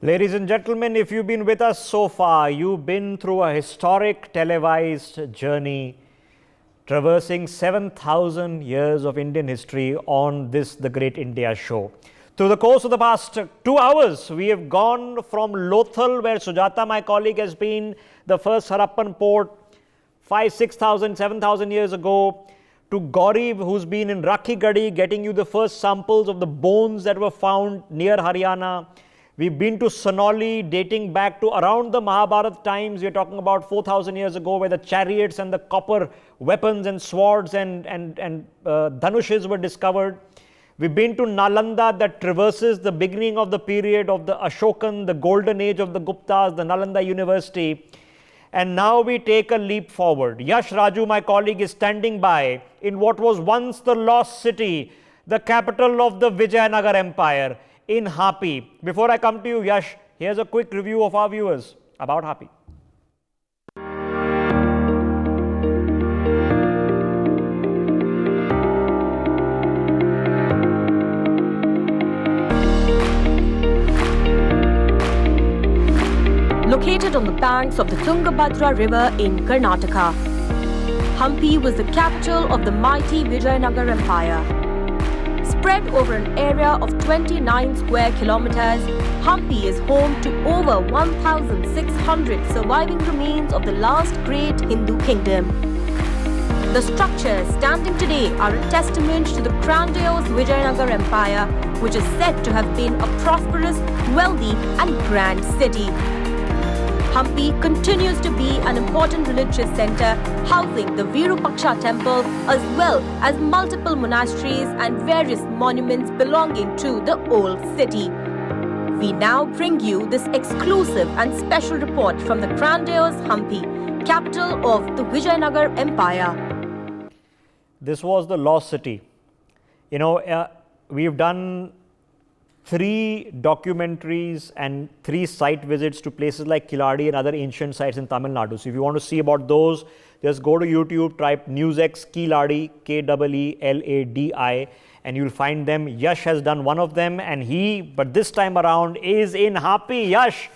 Ladies and gentlemen, if you've been with us so far, you've been through a historic televised journey traversing 7,000 years of Indian history on this, the Great India Show. Through the course of the past 2 hours, we have gone from Lothal, where Sujata, my colleague, has been the first Harappan port 5,000, 6,000, 7,000 years ago, to Gauri, who's been in Rakhigadi, getting you the first samples of the bones that were found near Haryana. We've been to Sonauli, dating back to around the Mahabharata times. We're talking about 4,000 years ago, where the chariots and the copper weapons and swords and dhanushes were discovered. We've been to Nalanda, that traverses the beginning of the period of the Ashokan, the golden age of the Guptas, the Nalanda University. And now we take a leap forward. Yash Raju, my colleague, is standing by in what was once the lost city, the capital of the Vijayanagar Empire, in Hampi. Before I come to you, Yash, here's a quick review of our viewers about Hampi. Located on the banks of the Tungabhadra River in Karnataka, Hampi was the capital of the mighty Vijayanagar Empire. Spread over an area of 29 square kilometers, Hampi is home to over 1,600 surviving remains of the last great Hindu kingdom. The structures standing today are a testament to the grandiose Vijayanagar Empire, which is said to have been a prosperous, wealthy and grand city. Hampi continues to be an important religious center, housing the Virupaksha temple as well as multiple monasteries and various monuments belonging to the old city. We now bring you this exclusive and special report from the grandiose Hampi, capital of the Vijayanagar Empire. This was the lost city. You know, we've done 3 documentaries and 3 site visits to places like Kiladi and other ancient sites in Tamil Nadu. So if you want to see about those, just go to YouTube, type NewsX Kiladi, K-E-E-L-A-D-I, and you'll find them. Yash has done one of them, and but this time around, is in Hampi. Yash,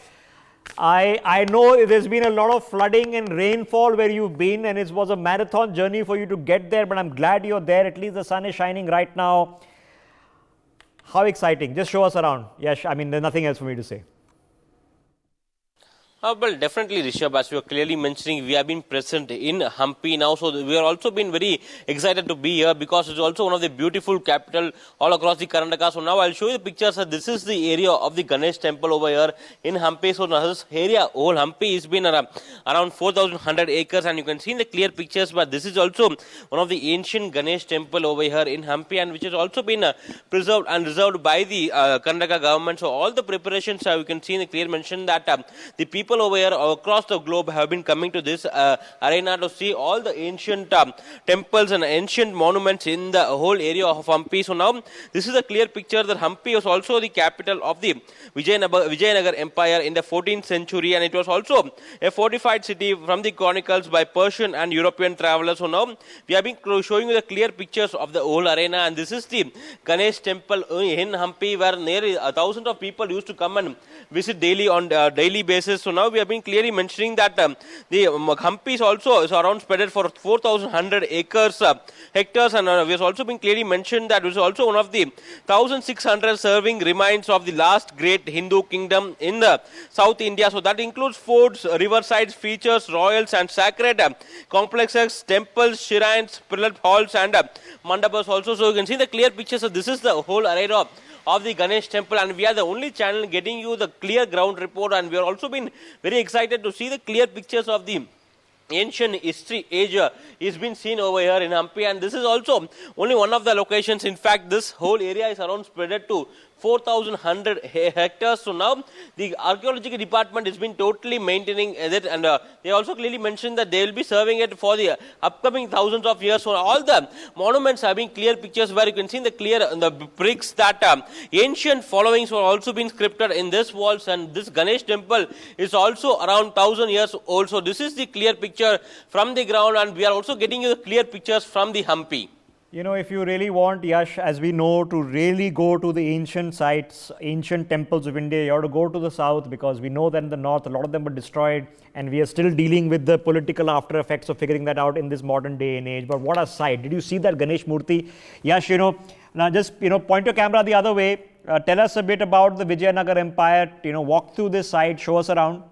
I know there's been a lot of flooding and rainfall where you've been, and it was a marathon journey for you to get there, but I'm glad you're there. At least the sun is shining right now. How exciting. Just show us around. Yes, I mean, there's nothing else for me to say. Well, definitely, Rishabh, as you were clearly mentioning, we have been present in Hampi now. So we are also been very excited to be here because it's also one of the beautiful capital all across the Karnataka. So now I'll show you the pictures. This is the area of the Ganesh temple over here in Hampi. So now this area, whole Hampi, has been around 4,100 acres, and you can see in the clear pictures. But this is also one of the ancient Ganesh temple over here in Hampi, and which has also been preserved and reserved by the Karnataka government. So all the preparations, you can see in the clear mention that the people over here across the globe have been coming to this arena to see all the ancient temples and ancient monuments in the whole area of Hampi. So now this is a clear picture that Hampi was also the capital of the Vijayanagar Empire in the 14th century, and it was also a fortified city from the chronicles by Persian and European travelers. So now we have been showing you the clear pictures of the whole arena, and this is the Ganesh temple in Hampi, where nearly thousands of people used to come and visit daily on daily basis. So now we have been clearly mentioning that the Hampi is also around spread for 4,100 acres, hectares, and we have also been clearly mentioned that it is also one of the 1,600 serving remains of the last great Hindu kingdom in the South India. So that includes forts, riversides, features, royals and sacred complexes, temples, shrines, pillar halls and mandapas also. So you can see the clear pictures. So this is the whole array of the Ganesh temple, and we are the only channel getting you the clear ground report, and we have also been very excited to see the clear pictures of the ancient history age is been seen over here in Hampi, and this is also only one of the locations. In fact, this whole area is around spread to 4,100 hectares. So now the archaeological department has been totally maintaining it, and they also clearly mentioned that they will be serving it for the upcoming thousands of years. So all the monuments have been clear pictures where you can see the bricks that ancient followings were also been scripted in this walls, and this Ganesh temple is also around 1,000 years old. So this is the clear picture from the ground, and we are also getting you the clear pictures from the Hampi. You know, if you really want, Yash, as we know, to really go to the ancient sites, ancient temples of India, you have to go to the south, because we know that in the north, a lot of them were destroyed, and we are still dealing with the political after effects of figuring that out in this modern day and age. But what a sight. Did you see that Ganesh Murti? Yash, now just, point your camera the other way. Tell us a bit about the Vijayanagar Empire. Walk through this site, show us around.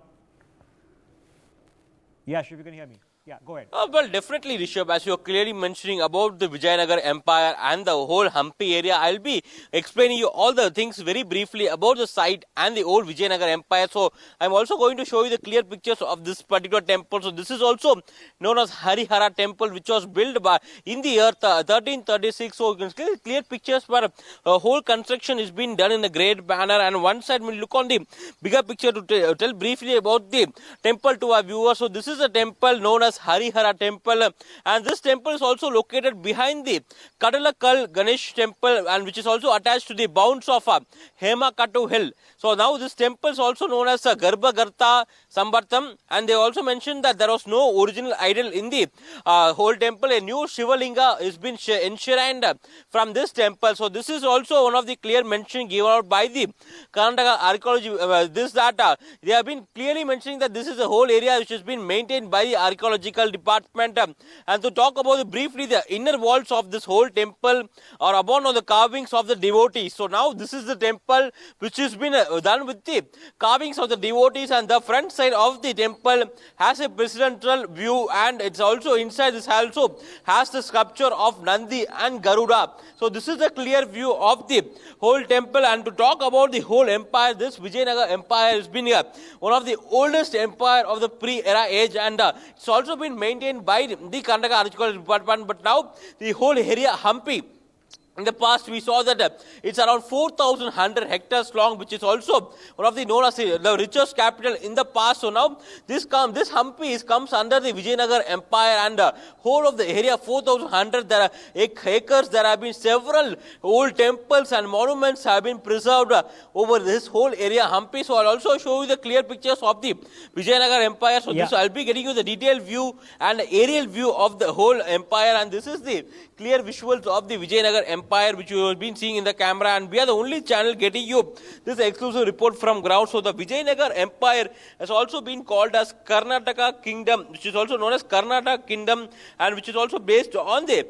Yash, if you can hear me. Yeah, go ahead. Well, definitely, Rishabh, as you're clearly mentioning about the Vijayanagar Empire and the whole Hampi area, I'll be explaining you all the things very briefly about the site and the old Vijayanagar Empire. So, I'm also going to show you the clear pictures of this particular temple. So, this is also known as Harihara Temple, which was built in the year 1336. So, you can see clear pictures where whole construction is being done in a great manner. And one side, we'll look on the bigger picture to tell briefly about the temple to our viewers. So, this is a temple known as Harihara Temple, and this temple is also located behind the Kadalakal Ganesh Temple, and which is also attached to the bounds of Hemakatu Hill. So now this temple is also known as Garbhagartha Sambartham, and they also mentioned that there was no original idol in the whole temple. A new Shivalinga has been enshrined from this temple. So this is also one of the clear mention given out by the Karnataka archaeology. They have been clearly mentioning that this is a whole area which has been maintained by the archaeological department. And to talk about briefly the inner walls of this whole temple are abound on the carvings of the devotees. So now this is the temple which has been done with the carvings of the devotees, and the front side of the temple has a presidential view, and it's also inside this also has the sculpture of Nandi and Garuda. So this is the clear view of the whole temple. And to talk about the whole empire, this Vijayanagar Empire has been one of the oldest empire of the pre-era age, and it's also been maintained by the Karnataka Archaeological Department. But now the whole area Hampi, in the past, we saw that it's around 4,100 hectares long, which is also one of the known as the richest capital in the past. So now this Hampi comes under the Vijayanagar Empire, and whole of the area 4,100 there are acres. There have been several old temples and monuments have been preserved over this whole area Hampi. So I'll also show you the clear pictures of the Vijayanagar Empire. So this I'll be getting you the detailed view and aerial view of the whole empire, and this is the clear visuals of the Vijayanagar Empire, which you have been seeing in the camera, and we are the only channel getting you this exclusive report from ground. So the Vijayanagar Empire has also been called as Karnataka Kingdom, which is also known as Karnataka Kingdom, and which is also based on the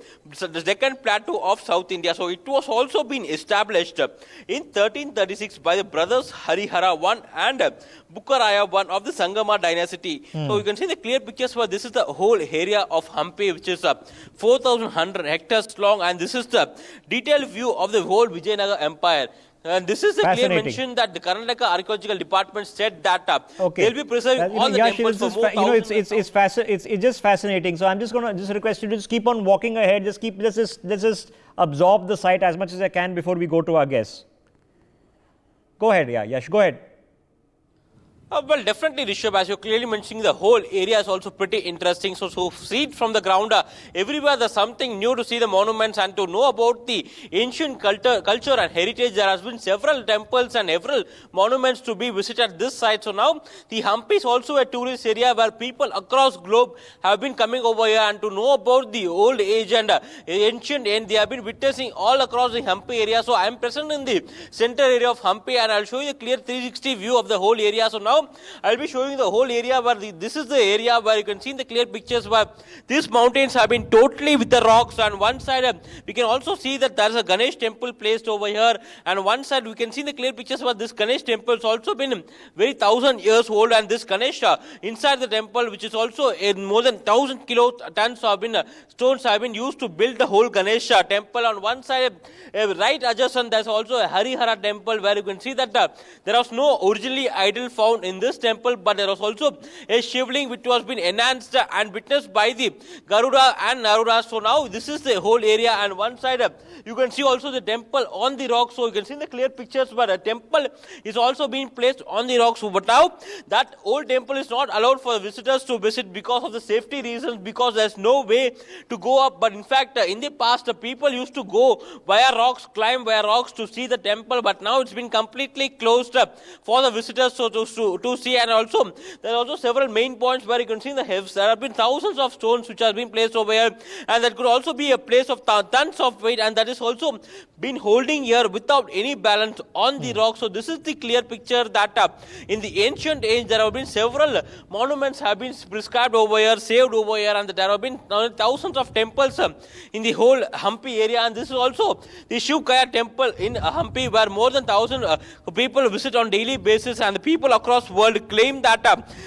Deccan Plateau of South India. So it was also been established in 1336 by the brothers Harihara I and Bukkaraya I of the Sangama dynasty. So you can see the clear pictures where this is the whole area of Hampi, which is 4,100 hectares long, and this is the detailed view of the whole Vijayanagar Empire. And this is the clear mention that the Karnataka Archaeological Department said that they'll be preserving all the temples for more it's just fascinating. So I'm just going to just request you to just keep on walking ahead. Let's just absorb the site as much as I can before we go to our guests. Go ahead, Yash, go ahead. Well, definitely, Rishabh, as you're clearly mentioning, the whole area is also pretty interesting. So see it from the ground. Everywhere there's something new to see the monuments and to know about the ancient culture and heritage. There has been several temples and several monuments to be visited at this site. So now the Hampi is also a tourist area where people across globe have been coming over here and to know about the old age and ancient, and they have been witnessing all across the Hampi area. So I am present in the center area of Hampi, and I'll show you a clear 360 view of the whole area. So now I'll be showing the whole area where this is the area where you can see in the clear pictures where these mountains have been totally with the rocks, and one side we can also see that there is a Ganesh temple placed over here, and one side we can see in the clear pictures where this Ganesh temple has also been very 1,000 years old, and this Ganesh inside the temple, which is also more than 1,000 kilotons have been stones have been used to build the whole Ganesh temple. On one side, right adjacent, there's also a Harihara temple where you can see that there was no originally idol found in this temple, but there was also a Shivling which was been enhanced and witnessed by the Garuda and Naruda. So now this is the whole area, and one side you can see also the temple on the rocks. So you can see in the clear pictures where the temple is also being placed on the rocks. But now that old temple is not allowed for visitors to visit because of the safety reasons, because there's no way to go up. But in fact, in the past, people used to go via rocks, climb via rocks to see the temple, but now it's been completely closed for the visitors. So to to see. And also there are also several main points where you can see in the hills there have been thousands of stones which have been placed over here, and that could also be a place of tons of weight, and that is also been holding here without any balance on the rock. So this is the clear picture that in the ancient age there have been several monuments have been prescribed over here, saved over here, and there have been thousands of temples in the whole Hampi area. And this is also the Shiv Kaya temple in Hampi, where more than 1,000 people visit on daily basis, and the people across world claim that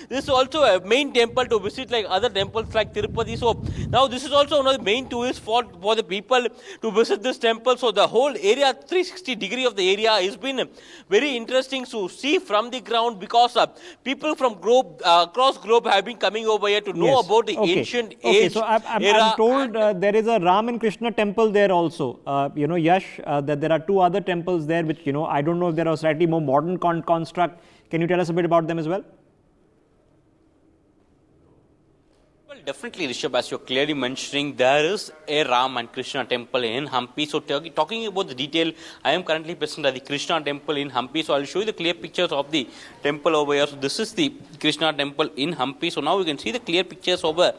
this is also a main temple to visit like other temples like Tirupati. So now this is also one of the main tourists for the people to visit this temple. So the whole area, 360 degree of the area, has been very interesting to see from the ground, because people from across globe have been coming over here to know about the ancient age. So I'm told there is a Ram and Krishna temple there also. Yash, that there are two other temples there which, I don't know if they are a slightly more modern construct. Can you tell us a bit about them as well? Well, definitely, Rishabh, as you're clearly mentioning, there is a Ram and Krishna temple in Hampi. So, talking about the detail, I am currently present at the Krishna temple in Hampi. So, I'll show you the clear pictures of the temple over here. So, this is the Krishna temple in Hampi. So, now you can see the clear pictures over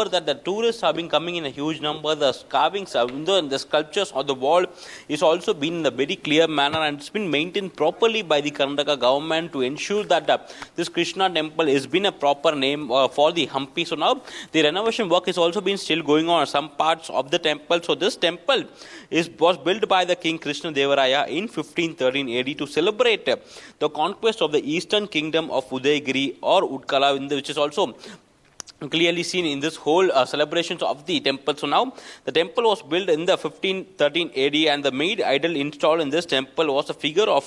that the tourists have been coming in a huge number. The carvings, the sculptures on the wall is also been in a very clear manner, and it's been maintained properly by the Karnataka government to ensure that this Krishna temple has been a proper name for the Hampi. So, now the renovation work is also been still going on some parts of the temple. So this temple was built by the King Krishna Devaraya in 1513 AD to celebrate the conquest of the eastern kingdom of Udaygiri or Utkala, which is also clearly seen in this whole celebrations of the temple. So now the temple was built in the 1513 AD, and the main idol installed in this temple was a figure of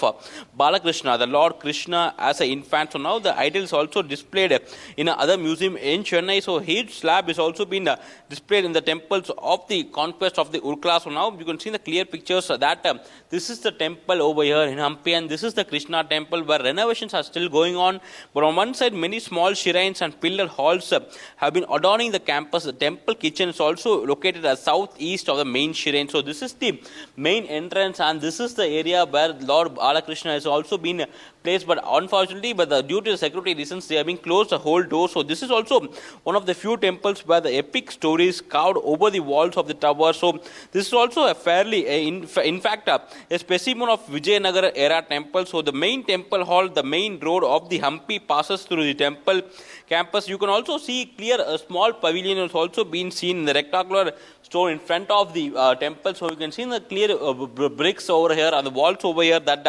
Balakrishna, the Lord Krishna as an infant. So now the idol is also displayed in another museum in Chennai. So huge slab is also been displayed in the temples of the conquest of the Urkala. So now you can see the clear pictures that this is the temple over here in Hampi, and this is the Krishna temple where renovations are still going on. But on one side, many small shrines and pillar halls have been adorning the campus. The temple kitchen is also located at southeast of the main shrine. So this is the main entrance, and this is the area where Lord Balakrishna has also been placed. But unfortunately, due to the security reasons, they have been closed the whole door. So this is also one of the few temples where the epic stories carved over the walls of the tower. So this is also a fairly, in fact, a specimen of Vijayanagar era temple. So the main temple hall, the main road of the Hampi passes through the temple campus. You can also see clear a small pavilion has also been seen in the rectangular stone in front of the temple. So you can see in the clear bricks over here and the walls over here that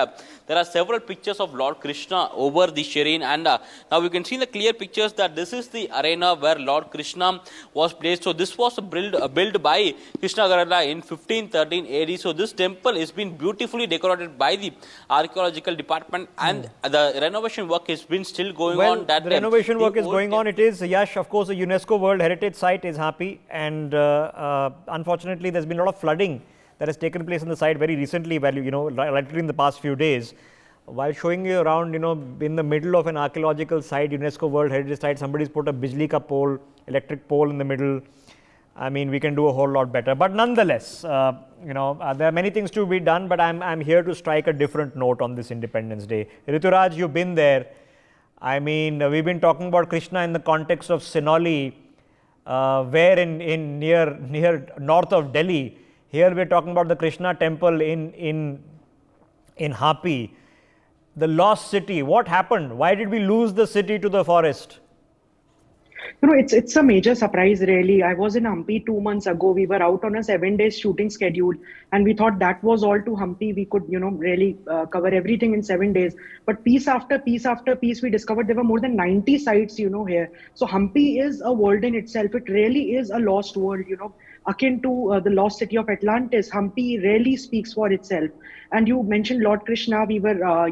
there are several pictures of Lord Krishna over the shrine. And now you can see in the clear pictures that this is the arena where Lord Krishna was placed. So this was built by Krishna Garada in 1513 AD. So this temple is been beautifully decorated by the archaeological department, and the renovation work has been still going on. The renovation work is going on. It is, Yash, of course, a UNESCO World Heritage Site is Hampi, and unfortunately there's been a lot of flooding that has taken place on the site very recently, literally in the past few days. While showing you around, in the middle of an archaeological site, UNESCO World Heritage Site, somebody's put a bijli ka pole, electric pole in the middle. I mean, we can do a whole lot better. But nonetheless, there are many things to be done, but I'm here to strike a different note on this Independence Day. Rituraj, you've been there. I mean, we've been talking about Krishna in the context of Sinoli, where in near north of Delhi. Here we're talking about the Krishna temple in Hampi. The lost city. What happened? Why did we lose the city to the forest? It's a major surprise, really. I was in Hampi 2 months ago. We were out on a 7-day shooting schedule, and we thought that was all to Hampi. We could, really cover everything in 7 days. But piece after piece after piece, we discovered there were more than 90 sites, here. So Hampi is a world in itself. It really is a lost world, akin to the lost city of Atlantis. Hampi really speaks for itself. And you mentioned Lord Krishna. We were,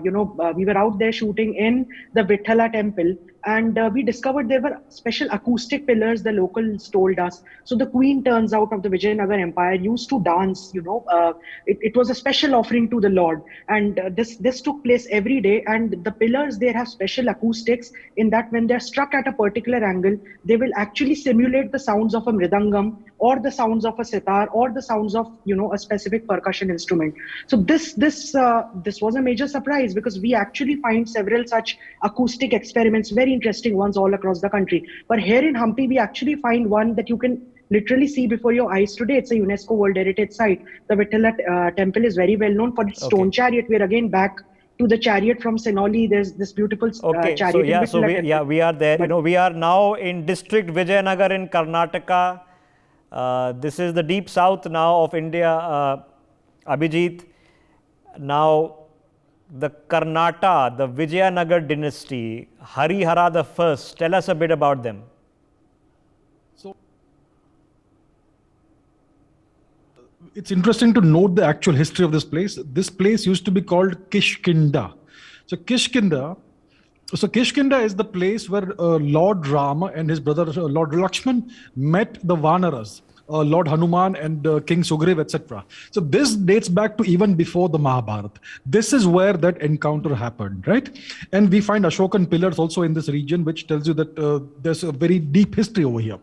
we were out there shooting in the Vithala temple. And we discovered there were special acoustic pillars, the locals told us. So the queen, turns out, of the Vijayanagar Empire used to dance, it was a special offering to the Lord. And this took place every day. And the pillars, they have special acoustics in that when they're struck at a particular angle, they will actually simulate the sounds of a mridangam or the sounds of a sitar, or the sounds of, a specific percussion instrument. So this was a major surprise, because we actually find several such acoustic experiments, very interesting ones all across the country. But here in Hampi, we actually find one that you can literally see before your eyes today. It's a UNESCO World Heritage Site. The Vithala temple is very well known for its stone chariot. We're again back to the chariot from Senoli. There's this beautiful chariot. We are there. But, we are now in district Vijayanagar in Karnataka. This is the deep south now of India, Abhijit. Now, the Karnata, the Vijayanagar dynasty, Harihara the First. Tell us a bit about them. It's interesting to note the actual history of this place. This place used to be called Kishkinda. So Kishkinda is the place where Lord Rama and his brother Lord Lakshman met the Vanaras, Lord Hanuman and King Sugriv, etc. So this dates back to even before the Mahabharata. This is where that encounter happened, right? And we find Ashokan pillars also in this region, which tells you that there's a very deep history over here.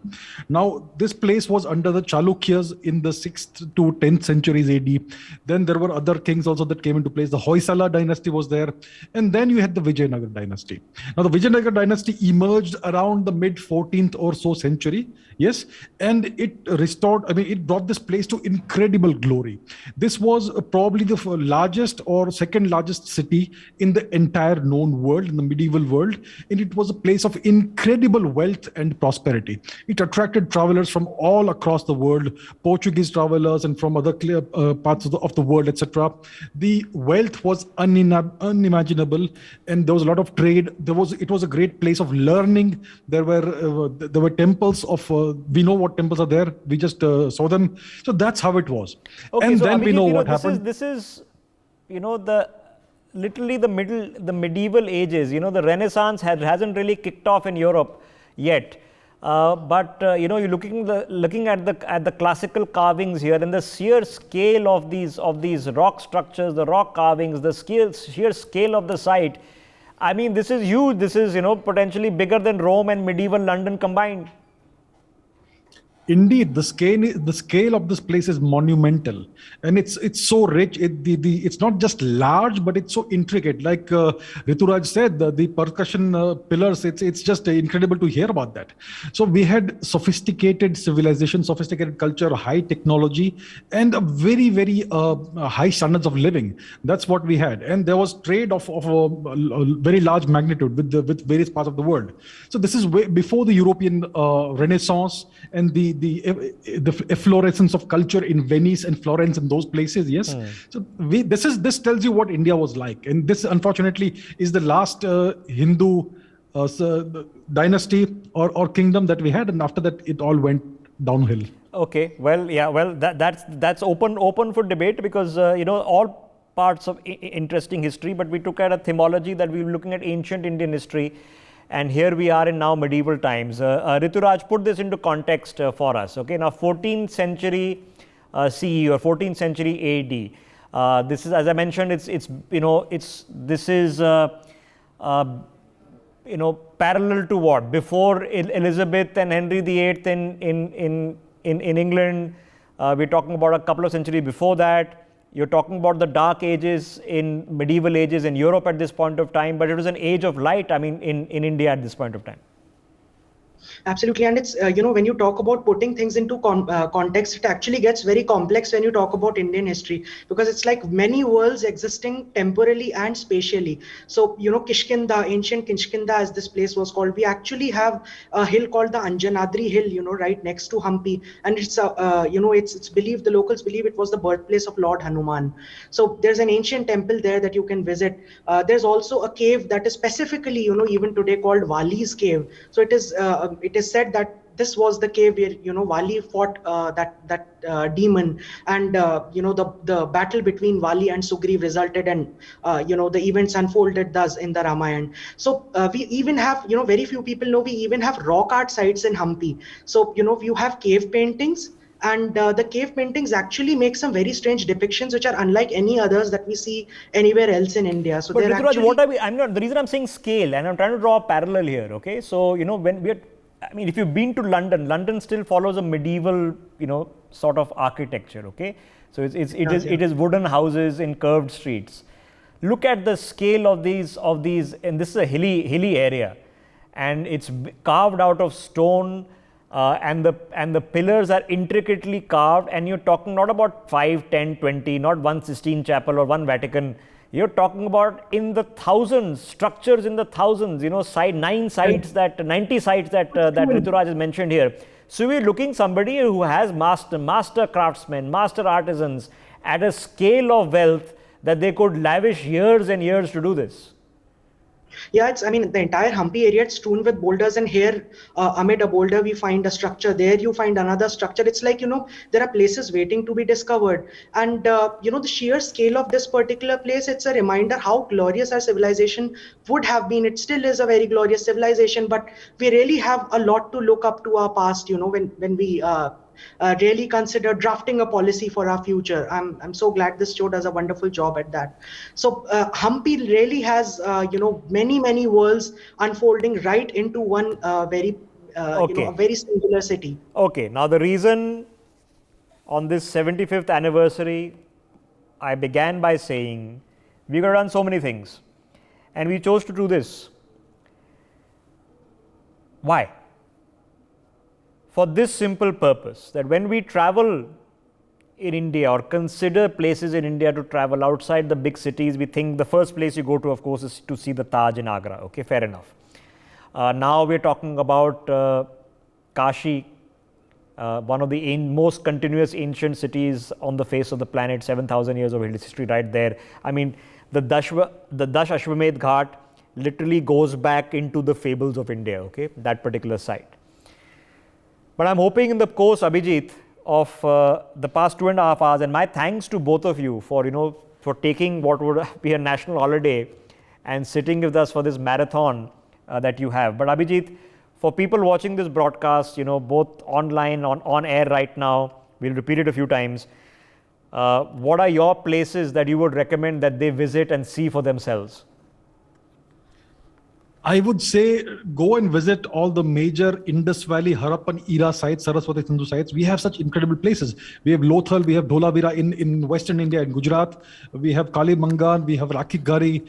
Now, this place was under the Chalukyas in the 6th to 10th centuries AD. Then there were other kings also that came into place. The Hoysala dynasty was there. And then you had the Vijayanagar dynasty. Now, the Vijayanagar dynasty emerged around the mid 14th or so century. Yes. And it brought this place to incredible glory. This was probably the largest or second largest city in the entire known world, in the medieval world. And it was a place of incredible wealth and prosperity. It attracted travelers from all across the world, Portuguese travelers and from other parts of the world, etc. The wealth was unimaginable, and there was a lot of trade. It was a great place of learning. There were temples of, we know what temples are there. We just saw them. So that's how it was. Okay, and so then Abhijit, we know what happened. This is literally the medieval ages. The Renaissance hasn't really kicked off in Europe yet. But you're looking at the classical carvings here, and the sheer scale of these rock structures, the rock carvings, the sheer scale of the site. I mean, this is huge. This is potentially bigger than Rome and medieval London combined. Indeed, the scale of this place is monumental, and it's so rich. It's not just large, but it's so intricate. Like Rituraj said, the percussion pillars. It's just incredible to hear about that. So we had sophisticated civilization, sophisticated culture, high technology, and a very very high standards of living. That's what we had, and there was trade of a very large magnitude with various parts of the world. So this is way before the European Renaissance and the efflorescence of culture in Venice and Florence and those places. Yes. So this tells you what India was like, and this unfortunately is the last Hindu dynasty or kingdom that we had, and after that it all went downhill. Okay, that's open for debate, because all parts of interesting history, but we took at a themology that we were looking at ancient Indian history. And here we are in now medieval times. Rituraj, put this into context for us. Okay, now 14th century CE or 14th century AD. This is, as I mentioned, this is parallel to what? Before Elizabeth and Henry VIII in England. We're talking about a couple of centuries before that. You're talking about the dark ages in medieval ages in Europe at this point of time, but it was an age of light, in India at this point of time. Absolutely. And it's, when you talk about putting things into context, it actually gets very complex when you talk about Indian history, because it's like many worlds existing temporally and spatially. So, Kishkinda, ancient Kishkinda, as this place was called, we actually have a hill called the Anjanadri Hill, right next to Hampi. And it's, it's believed, the locals believe it was the birthplace of Lord Hanuman. So there's an ancient temple there that you can visit. There's also a cave that is specifically, even today called Wali's Cave. So it is said that this was the cave where Wali fought that demon, and the battle between Wali and Sugriv resulted in the events unfolded thus in the Ramayana. So we even have very few people know we even have rock art sites in Hampi. So you have cave paintings. And the cave paintings actually make some very strange depictions, which are unlike any others that we see anywhere else in India. So but Rituraj, the reason I'm saying scale, and I'm trying to draw a parallel here. Okay, so when I mean, if you've been to London, London still follows a medieval, sort of architecture. Okay, so it is wooden houses in curved streets. Look at the scale of these, and this is a hilly area, and it's carved out of stone, and the pillars are intricately carved. And you're talking not about 5, 10, 20, not one Sistine Chapel or one Vatican. You're talking about in the thousands, structures in the thousands, 90 sites that Rituraj has mentioned here. So we're looking somebody who has master craftsmen, master artisans at a scale of wealth that they could lavish years and years to do this. Yeah, the entire Hampi area, it's strewn with boulders, and here amid a boulder we find a structure, there you find another structure. It's like, there are places waiting to be discovered. And the sheer scale of this particular place, it's a reminder how glorious our civilization would have been. It still is a very glorious civilization, but we really have a lot to look up to our past, when we really consider drafting a policy for our future. I'm so glad this show does a wonderful job at that. So Hampi really has many worlds unfolding right into one a very singular city. Okay, now the reason on this 75th anniversary, I began by saying we could have done so many things, and we chose to do this. Why? For this simple purpose, that when we travel in India or consider places in India to travel outside the big cities, we think the first place you go to, of course, is to see the Taj in Agra. Okay, fair enough. Now we're talking about Kashi, one of the most continuous ancient cities on the face of the planet, 7,000 years of history right there. I mean, the Dash Ashwamedh Ghat literally goes back into the fables of India, okay, that particular site. But I'm hoping in the course, Abhijit, of the past 2.5 hours, and my thanks to both of you for taking what would be a national holiday and sitting with us for this marathon that you have. But Abhijit, for people watching this broadcast, both online, on air right now, we'll repeat it a few times. What are your places that you would recommend that they visit and see for themselves? I would say go and visit all the major Indus Valley, Harappan era sites, Saraswati Sindhu sites. We have such incredible places. We have Lothal, we have Dholavira in Western India, in Gujarat. We have Kalimangan, we have Rakhi Gari,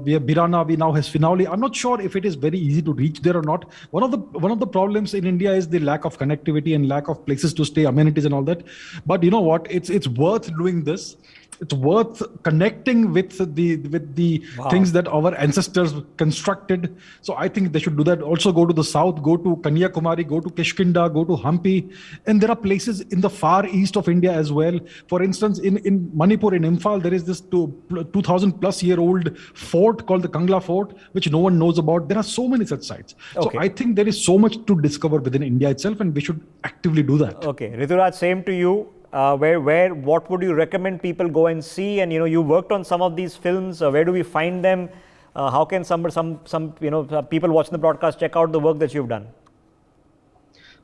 we have Birana, we now have Finauli. I'm not sure if it is very easy to reach there or not. One of the problems in India is the lack of connectivity and lack of places to stay, amenities and all that. But you know what? It's worth doing this. It's worth connecting with the things that our ancestors constructed. So I think they should do that. Also go to the south, go to Kanyakumari, go to Kishkinda, go to Hampi. And there are places in the far east of India as well. For instance, in Manipur, in Imphal, there is this 2,000 plus year old fort called the Kangla Fort, which no one knows about. There are so many such sites. Okay. So I think there is so much to discover within India itself, and we should actively do that. Okay. Rituraj, same to you. What would you recommend people go and see? And you worked on some of these films. Where do we find them? How can some people watching the broadcast check out the work that you've done?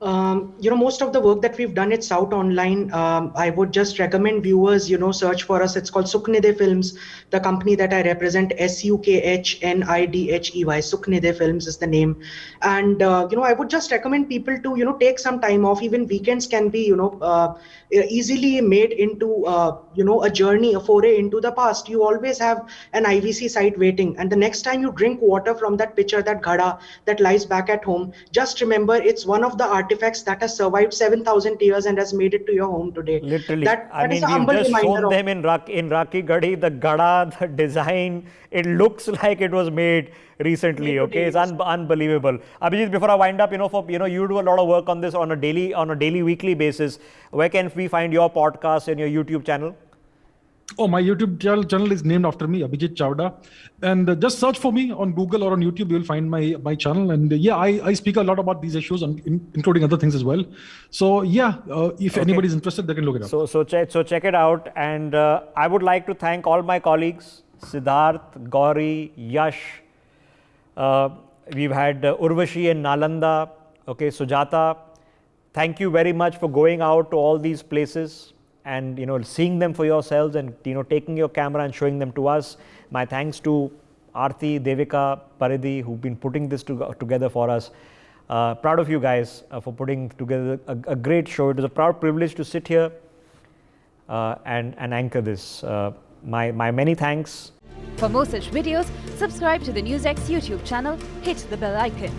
Most of the work that we've done, it's out online. I would just recommend viewers, search for us. It's called Sukhnidhe Films. The company that I represent, SUKHNIDHEY, Sukhnidhe Films is the name. And, I would just recommend people to, take some time off. Even weekends can be, easily made into, a journey, a foray into the past. You always have an IVC site waiting. And the next time you drink water from that pitcher, that ghada that lies back at home, just remember it's one of the artifacts that has survived 7,000 years and has made it to your home today. Literally. We've just shown them in Rakhi Gadi, the ghada, the design. It looks like it was made recently. Okay, it's unbelievable. Abhijit, before I wind up, you do a lot of work on this on a daily, weekly basis. Where can we find your podcast and your YouTube channel? Oh, my YouTube channel is named after me, Abhijit Chavda. And just search for me on Google or on YouTube, you'll find my channel. And I speak a lot about these issues, including other things as well. So if anybody's interested, they can look it up. So check it out. And I would like to thank all my colleagues, Siddharth, Gauri, Yash. We've had Urvashi and Nalanda, Sujata. Thank you very much for going out to all these places and seeing them for yourselves and taking your camera and showing them to us. My thanks to Aarti, Devika, Paridhi, who've been putting this together for us. Proud of you guys for putting together a great show. It was a proud privilege to sit here and anchor this. My many thanks. For more such videos, subscribe to the NewsX YouTube channel, hit the bell icon.